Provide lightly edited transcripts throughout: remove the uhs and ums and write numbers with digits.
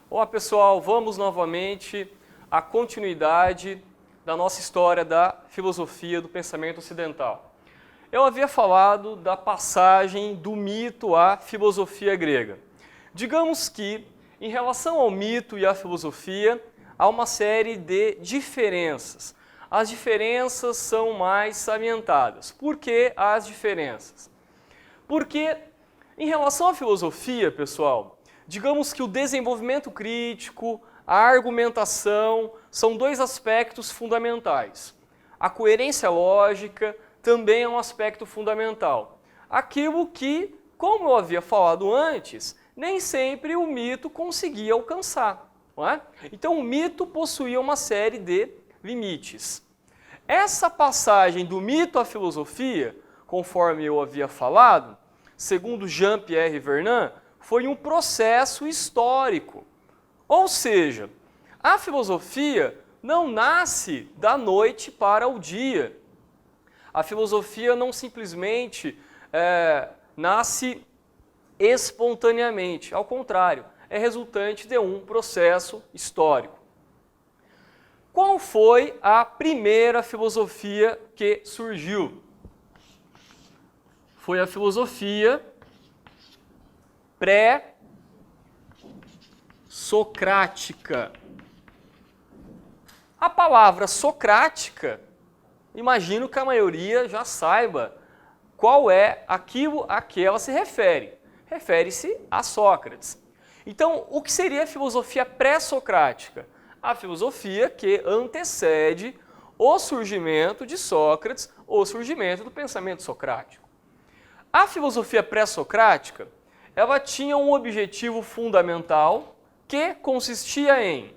Olá pessoal, vamos novamente à continuidade da nossa história da filosofia do pensamento ocidental. Eu havia falado da passagem do mito à filosofia grega. Digamos que, em relação ao mito e à filosofia, há uma série de diferenças. As diferenças são mais salientadas. Por que as diferenças? Porque, em relação à filosofia, pessoal, digamos que o desenvolvimento crítico, a argumentação, são dois aspectos fundamentais. A coerência lógica também é um aspecto fundamental. Aquilo que, como eu havia falado antes, nem sempre o mito conseguia alcançar, não é? Então o mito possuía uma série de limites. Essa passagem do mito à filosofia, conforme eu havia falado, segundo Jean-Pierre Vernant, foi um processo histórico. Ou seja, a filosofia não nasce da noite para o dia. A filosofia não simplesmente nasce espontaneamente. Ao contrário, é resultante de um processo histórico. Qual foi a primeira filosofia que surgiu? Foi a filosofia pré-socrática. A palavra socrática, imagino que a maioria já saiba qual é aquilo a que ela se refere. Refere-se a Sócrates. Então, o que seria a filosofia pré-socrática? A filosofia que antecede o surgimento de Sócrates, o surgimento do pensamento socrático. A filosofia pré-socrática, ela tinha um objetivo fundamental que consistia em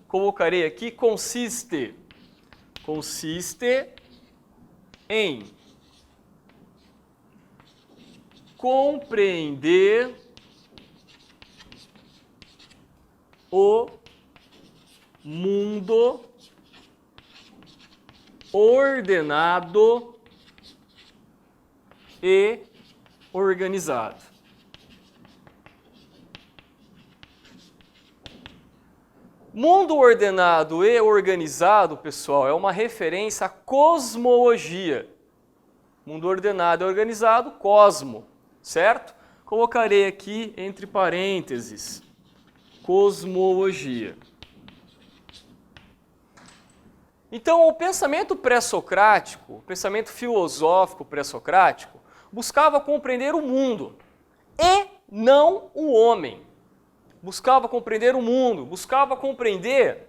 colocarei aqui, consiste em compreender o mundo ordenado e organizado. Mundo ordenado e organizado, pessoal, é uma referência à cosmologia. Mundo ordenado e organizado, cosmo, certo? Colocarei aqui entre parênteses, cosmologia. Então, o pensamento pré-socrático, o pensamento filosófico pré-socrático, buscava compreender o mundo e não o homem. Buscava compreender o mundo, buscava compreender,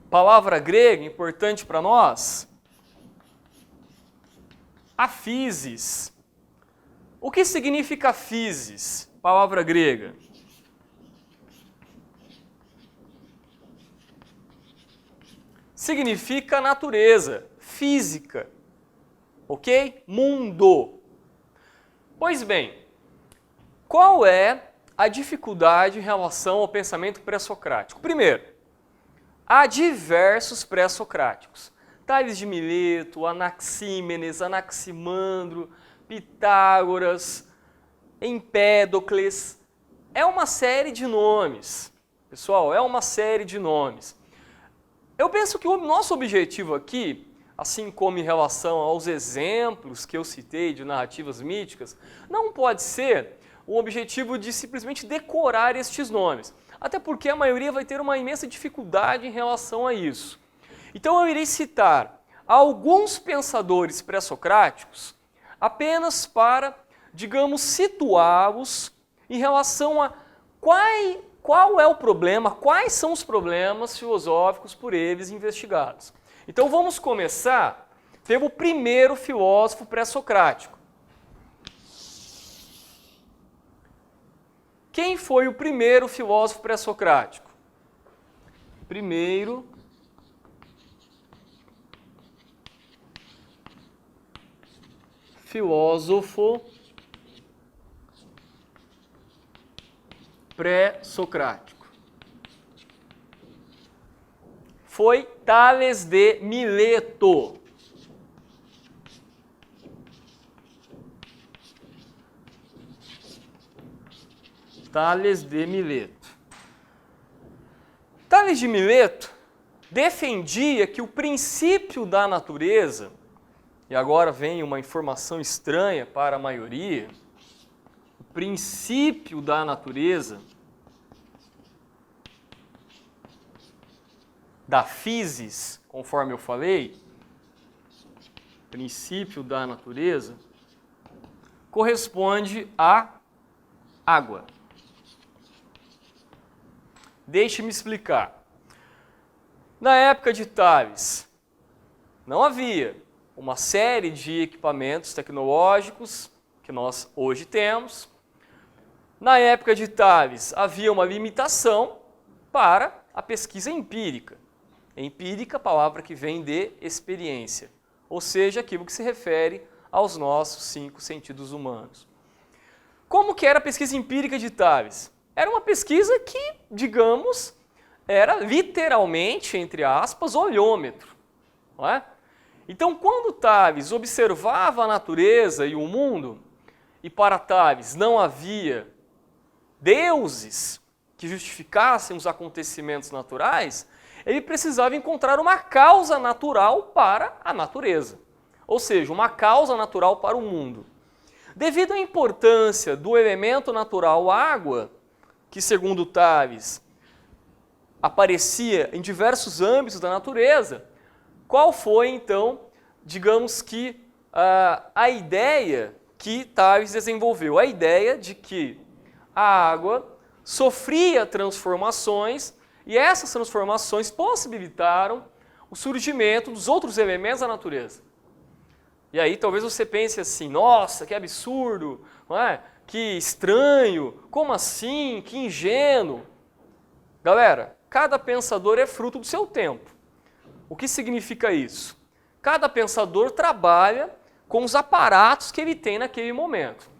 palavra grega importante para nós, a physis. O que significa physis? Palavra grega. Significa natureza, física, ok? Mundo. Pois bem, qual é a dificuldade em relação ao pensamento pré-socrático? Primeiro, há diversos pré-socráticos. Tales de Mileto, Anaxímenes, Anaximandro, Pitágoras, Empédocles. É uma série de nomes. Pessoal, é uma série de nomes. Eu penso que o nosso objetivo aqui, assim como em relação aos exemplos que eu citei de narrativas míticas, não pode ser o objetivo de simplesmente decorar estes nomes. Até porque a maioria vai ter uma imensa dificuldade em relação a isso. Então eu irei citar alguns pensadores pré-socráticos apenas para, digamos, situá-los em relação a qual é o problema, quais são os problemas filosóficos por eles investigados. Então vamos começar pelo primeiro filósofo pré-socrático. Quem foi o primeiro filósofo pré-socrático? Primeiro filósofo pré-socrático. Foi Tales de Mileto. Tales de Mileto. Tales de Mileto defendia que o princípio da natureza, e agora vem uma informação estranha para a maioria, o princípio da natureza, da physis, conforme eu falei, princípio da natureza, corresponde à água. Deixe-me explicar. Na época de Tales, não havia uma série de equipamentos tecnológicos que nós hoje temos. Na época de Tales, havia uma limitação para a pesquisa empírica. Empírica, palavra que vem de experiência, ou seja, aquilo que se refere aos nossos 5 sentidos humanos. Como que era a pesquisa empírica de Tales? Era uma pesquisa que, digamos, era literalmente, entre aspas, olhômetro. Não é? Então, quando Tales observava a natureza e o mundo, e para Tales não havia deuses que justificassem os acontecimentos naturais, ele precisava encontrar uma causa natural para a natureza, ou seja, uma causa natural para o mundo. Devido à importância do elemento natural água, que segundo Tales aparecia em diversos âmbitos da natureza, qual foi então, digamos que, a ideia que Tales desenvolveu? A ideia de que a água sofria transformações e essas transformações possibilitaram o surgimento dos outros elementos da natureza. E aí talvez você pense assim, nossa, que absurdo, não é? Que estranho, como assim, que ingênuo. Galera, cada pensador é fruto do seu tempo. O que significa isso? Cada pensador trabalha com os aparatos que ele tem naquele momento.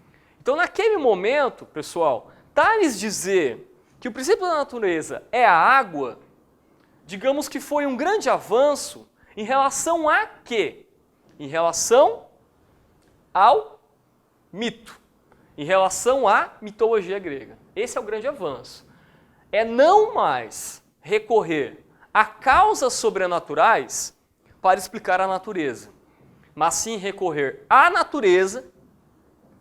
Então, naquele momento, pessoal, Tales dizer que o princípio da natureza é a água, digamos que foi um grande avanço em relação a quê? Em relação ao mito, em relação à mitologia grega. Esse é o grande avanço. É não mais recorrer a causas sobrenaturais para explicar a natureza, mas sim recorrer à natureza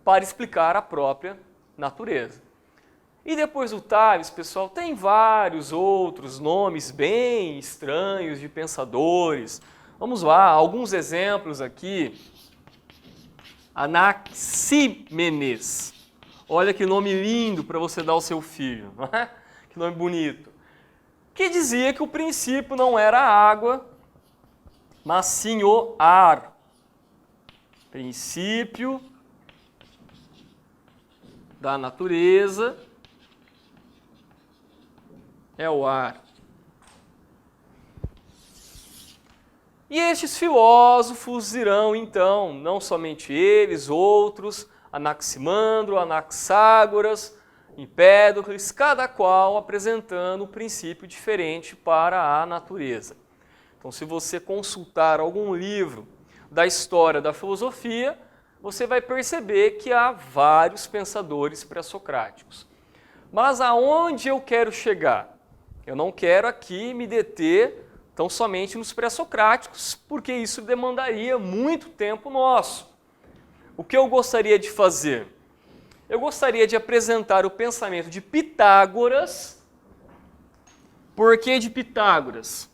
para explicar a própria natureza. E depois do Tales, pessoal, tem vários outros nomes bem estranhos de pensadores. Vamos lá, alguns exemplos aqui. Anaxímenes. Olha que nome lindo para você dar ao seu filho, não é? Que nome bonito. Que dizia que o princípio não era a água, mas sim o ar. Princípio da natureza é o ar. E estes filósofos irão, então, não somente eles, outros, Anaximandro, Anaxágoras, Empédocles, cada qual apresentando um princípio diferente para a natureza. Então, se você consultar algum livro da história da filosofia, você vai perceber que há vários pensadores pré-socráticos. Mas aonde eu quero chegar? Eu não quero aqui me deter tão somente nos pré-socráticos, porque isso demandaria muito tempo nosso. O que eu gostaria de fazer? Eu gostaria de apresentar o pensamento de Pitágoras. Por que de Pitágoras?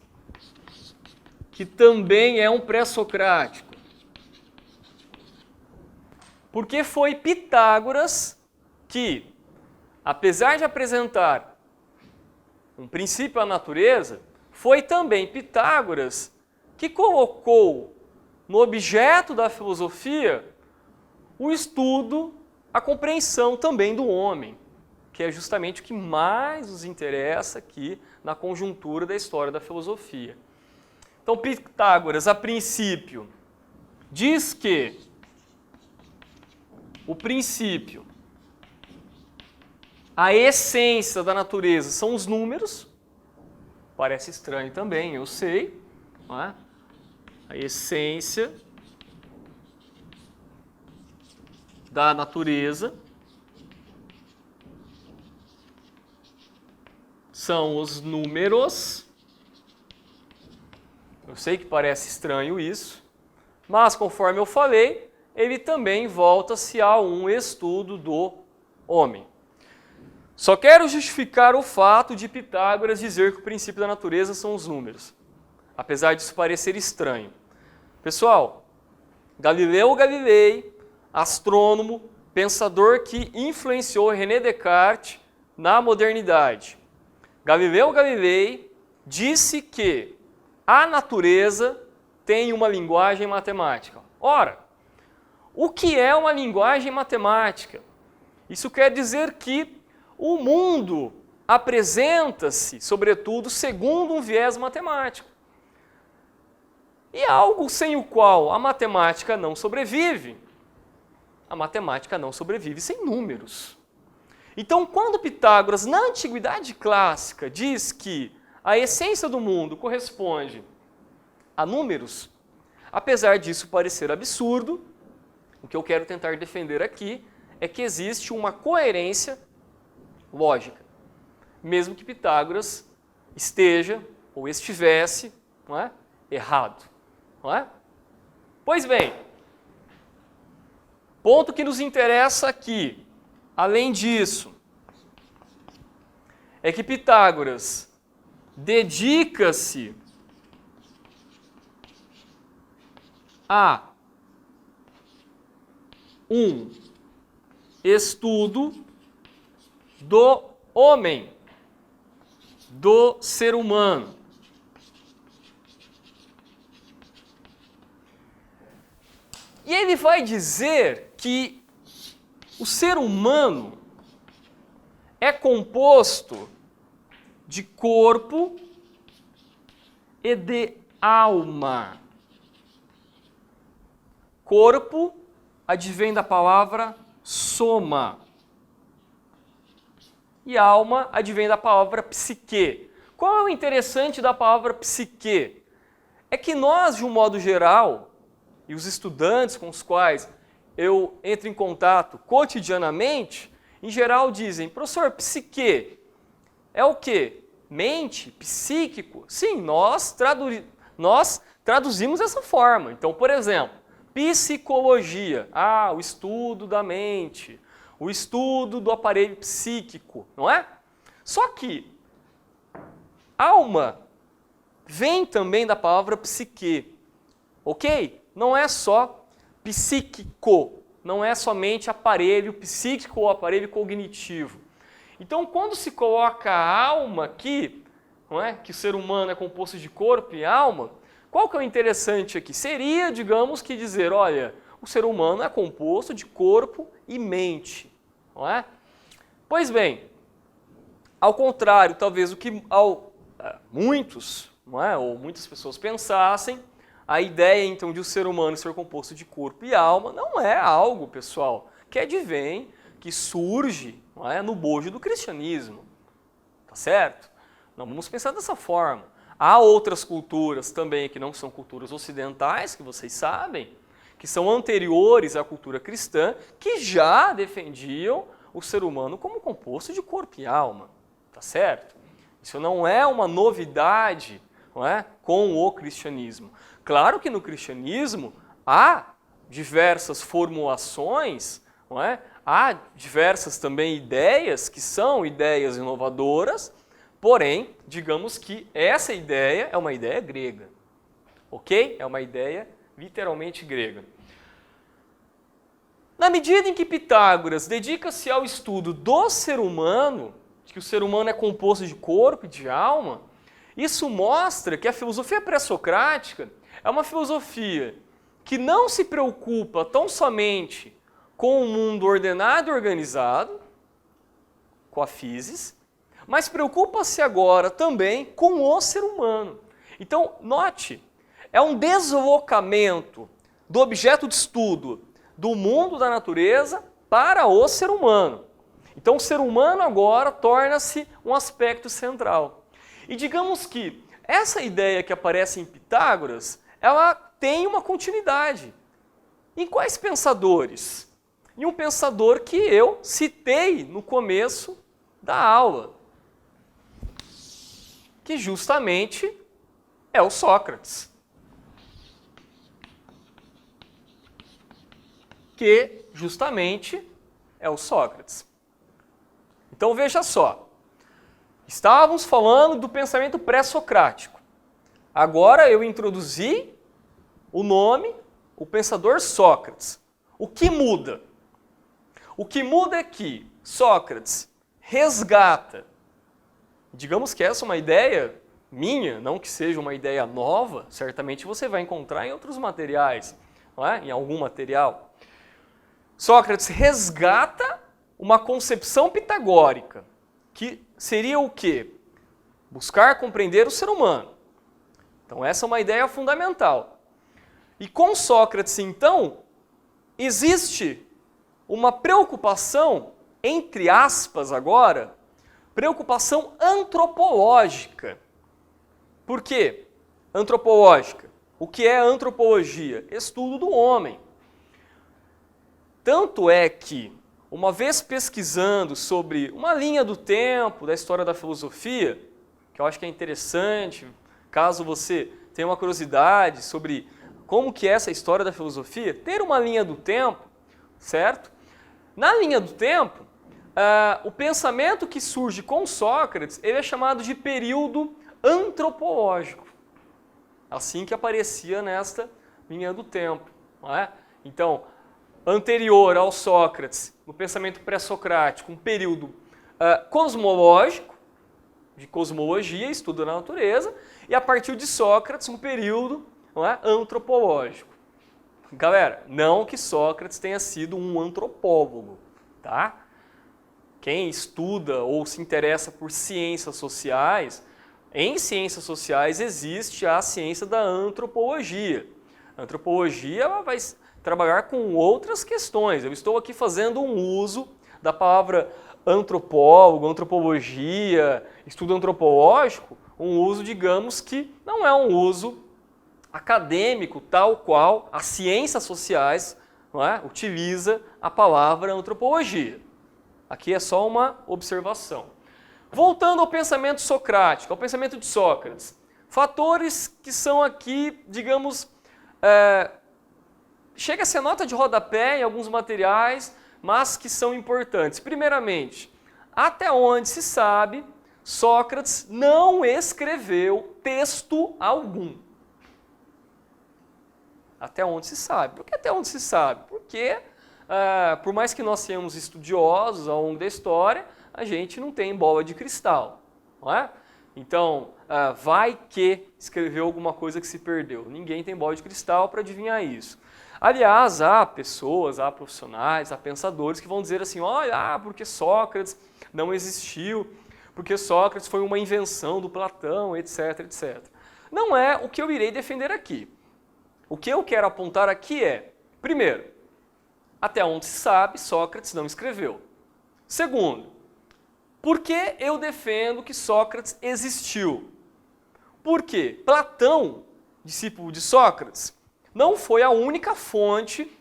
Que também é um pré-socrático. Porque foi Pitágoras que, apesar de apresentar um princípio à natureza, foi também Pitágoras que colocou no objeto da filosofia o estudo, a compreensão também do homem, que é justamente o que mais nos interessa aqui na conjuntura da história da filosofia. Então, Pitágoras, a princípio, diz que o princípio a essência da natureza são os números. Parece estranho também, eu sei. Não é? A essência da natureza são os números. Eu sei que parece estranho isso, mas conforme eu falei, ele também volta-se a um estudo do homem. Só quero justificar o fato de Pitágoras dizer que o princípio da natureza são os números, apesar disso parecer estranho. Pessoal, Galileu Galilei, astrônomo, pensador que influenciou René Descartes na modernidade. Galileu Galilei disse que a natureza tem uma linguagem matemática. Ora, o que é uma linguagem matemática? Isso quer dizer que o mundo apresenta-se, sobretudo, segundo um viés matemático. E algo sem o qual a matemática não sobrevive. A matemática não sobrevive sem números. Então, quando Pitágoras, na Antiguidade Clássica, diz que a essência do mundo corresponde a números, apesar disso parecer absurdo, o que eu quero tentar defender aqui é que existe uma coerência lógica, mesmo que Pitágoras esteja ou estivesse, não é, errado. Não é? Pois bem, ponto que nos interessa aqui, além disso, é que Pitágoras dedica-se a um estudo do homem, do ser humano. E ele vai dizer que o ser humano é composto de corpo e de alma. Corpo advém da palavra soma. E alma advém da palavra psique. Qual é o interessante da palavra psique? É que nós, de um modo geral, e os estudantes com os quais eu entro em contato cotidianamente, em geral dizem, professor, psique é o quê? Mente? Psíquico? Sim, nós traduzimos dessa forma. Então, por exemplo, psicologia, o estudo da mente, o estudo do aparelho psíquico, não é? Só que alma vem também da palavra psique, ok? Não é só psíquico, não é somente aparelho psíquico ou aparelho cognitivo. Então, quando se coloca a alma aqui, não é? Que o ser humano é composto de corpo e alma, qual que é o interessante aqui? Seria, digamos, que dizer, olha, o ser humano é composto de corpo e mente, não é? Pois bem, ao contrário, talvez o que muitos, não é? Ou muitas pessoas pensassem, a ideia, então, de o ser humano ser composto de corpo e alma não é algo, pessoal, que advém, que surge, não é, no bojo do cristianismo. Tá certo? Não vamos pensar dessa forma. Há outras culturas também que não são culturas ocidentais, que vocês sabem, que são anteriores à cultura cristã, que já defendiam o ser humano como composto de corpo e alma. Tá certo? Isso não é uma novidade, não é, com o cristianismo. Claro que no cristianismo há diversas formulações, não é? Há diversas também ideias que são ideias inovadoras, porém, digamos que essa ideia é uma ideia grega, ok? É uma ideia literalmente grega. Na medida em que Pitágoras dedica-se ao estudo do ser humano, que o ser humano é composto de corpo e de alma, isso mostra que a filosofia pré-socrática é uma filosofia que não se preocupa tão somente com o mundo ordenado e organizado, com a physis, mas preocupa-se agora também com o ser humano. Então, note, é um deslocamento do objeto de estudo do mundo da natureza para o ser humano. Então o ser humano agora torna-se um aspecto central. E digamos que essa ideia que aparece em Pitágoras, ela tem uma continuidade. Em quais pensadores? Em um pensador que eu citei no começo da aula, que justamente é o Sócrates. Que justamente é o Sócrates. Então veja só, estávamos falando do pensamento pré-socrático. Agora eu introduzi o nome, o pensador Sócrates. O que muda? O que muda é que Sócrates resgata, digamos que essa é uma ideia minha, não que seja uma ideia nova, certamente você vai encontrar em outros materiais, não é? Em algum material. Sócrates resgata uma concepção pitagórica, que seria o quê? Buscar compreender o ser humano. Então essa é uma ideia fundamental. E com Sócrates, então, existe uma preocupação, entre aspas agora, preocupação antropológica. Por quê? Antropológica. O que é antropologia? Estudo do homem. Tanto é que, uma vez pesquisando sobre uma linha do tempo da história da filosofia, que eu acho que é interessante, caso você tenha uma curiosidade sobre como que é essa história da filosofia, ter uma linha do tempo, certo? Na linha do tempo, o pensamento que surge com Sócrates, ele é chamado de período antropológico, assim que aparecia nesta linha do tempo, não é? Então, anterior ao Sócrates, no pensamento pré-socrático, um período cosmológico, de cosmologia, estudo da natureza, e a partir de Sócrates, um período, não é, antropológico. Galera, não que Sócrates tenha sido um antropólogo, tá? Quem estuda ou se interessa por ciências sociais, em ciências sociais existe a ciência da antropologia. A antropologia ela vai trabalhar com outras questões. Eu estou aqui fazendo um uso da palavra antropólogo, antropologia, estudo antropológico, um uso, digamos, que não é um uso acadêmico, tal qual as ciências sociais, não é, utiliza a palavra antropologia. Aqui é só uma observação. Voltando ao pensamento socrático, ao pensamento de Sócrates, fatores que são aqui, digamos, chega a ser nota de rodapé em alguns materiais, mas que são importantes. Primeiramente, até onde se sabe, Sócrates não escreveu texto algum. Até onde se sabe. Por que até onde se sabe? Porque, por mais que nós sejamos estudiosos ao longo da história, a gente não tem bola de cristal, não é? Então, vai que escreveu alguma coisa que se perdeu. Ninguém tem bola de cristal para adivinhar isso. Aliás, há pessoas, há profissionais, há pensadores que vão dizer assim, olha, porque Sócrates não existiu, porque Sócrates foi uma invenção do Platão, etc, etc. Não é o que eu irei defender aqui. O que eu quero apontar aqui é, primeiro, até onde se sabe, Sócrates não escreveu. Segundo, por que eu defendo que Sócrates existiu? Porque Platão, discípulo de Sócrates, não foi a única fonte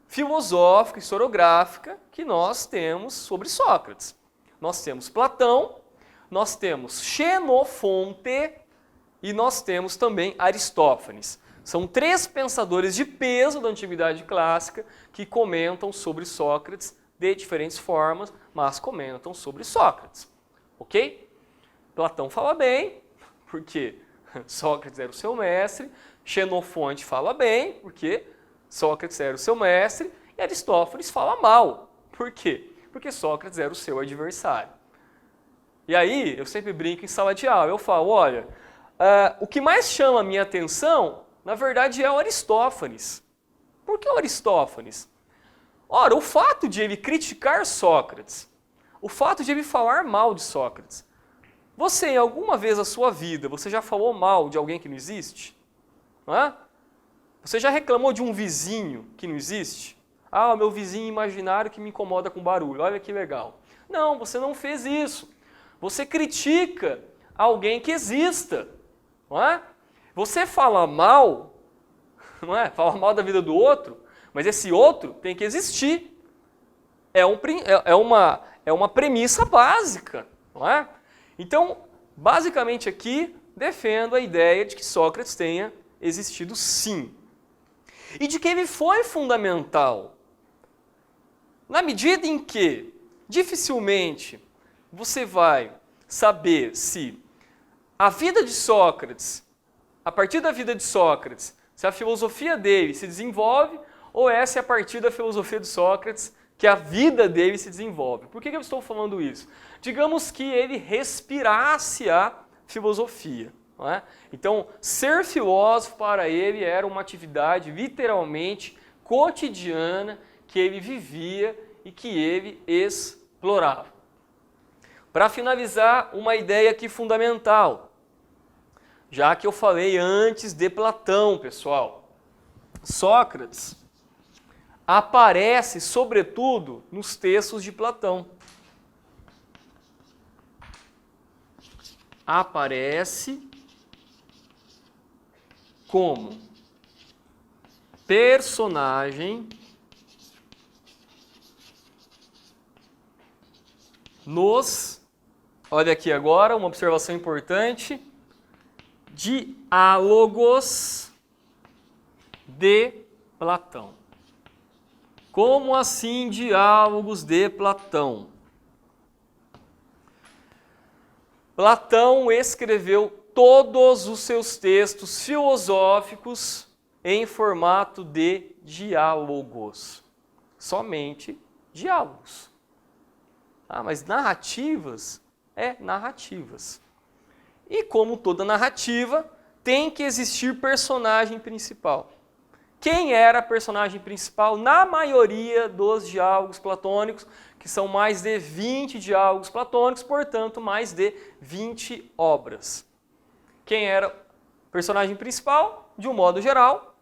filosófica, historiográfica que nós temos sobre Sócrates. Nós temos Platão, nós temos Xenofonte e nós temos também Aristófanes. São três pensadores de peso da Antiguidade Clássica que comentam sobre Sócrates de diferentes formas, mas comentam sobre Sócrates. Ok? Platão fala bem, porque Sócrates era o seu mestre, Xenofonte fala bem, porque Sócrates era o seu mestre, e Aristófanes fala mal. Por quê? Porque Sócrates era o seu adversário. E aí, eu sempre brinco em sala de aula, eu falo, olha, o que mais chama a minha atenção, na verdade, é o Aristófanes. Por que o Aristófanes? Ora, o fato de ele criticar Sócrates, o fato de ele falar mal de Sócrates, você, em alguma vez na sua vida, você já falou mal de alguém que não existe? Não é? Você já reclamou de um vizinho que não existe? Ah, o meu vizinho imaginário que me incomoda com barulho, olha que legal. Não, você não fez isso. Você critica alguém que exista, não é? Você fala mal, não é? Fala mal da vida do outro, mas esse outro tem que existir. É uma premissa básica, não é? Então, basicamente aqui, defendo a ideia de que Sócrates tenha existido sim. E de que ele foi fundamental. Na medida em que, dificilmente, você vai saber se a vida de Sócrates, a partir da vida de Sócrates, se a filosofia dele se desenvolve, ou é se a partir da filosofia de Sócrates que a vida dele se desenvolve. Por que eu estou falando isso? Digamos que ele respirasse a filosofia. Não é? Então, ser filósofo para ele era uma atividade literalmente cotidiana que ele vivia e que ele explorava. Para finalizar, uma ideia aqui fundamental, já que eu falei antes de Platão, pessoal. Sócrates aparece, sobretudo, nos textos de Platão. Aparece como personagem nos, olha aqui agora, uma observação importante, diálogos de Platão. Como assim diálogos de Platão? Platão escreveu todos os seus textos filosóficos em formato de diálogos. Somente diálogos. Mas narrativas? Narrativas. E como toda narrativa, tem que existir personagem principal. Quem era a personagem principal na maioria dos diálogos platônicos, que são mais de 20 diálogos platônicos, portanto, mais de 20 obras. Quem era o personagem principal? De um modo geral,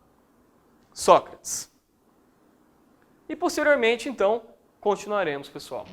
Sócrates. E posteriormente, então, continuaremos, pessoal.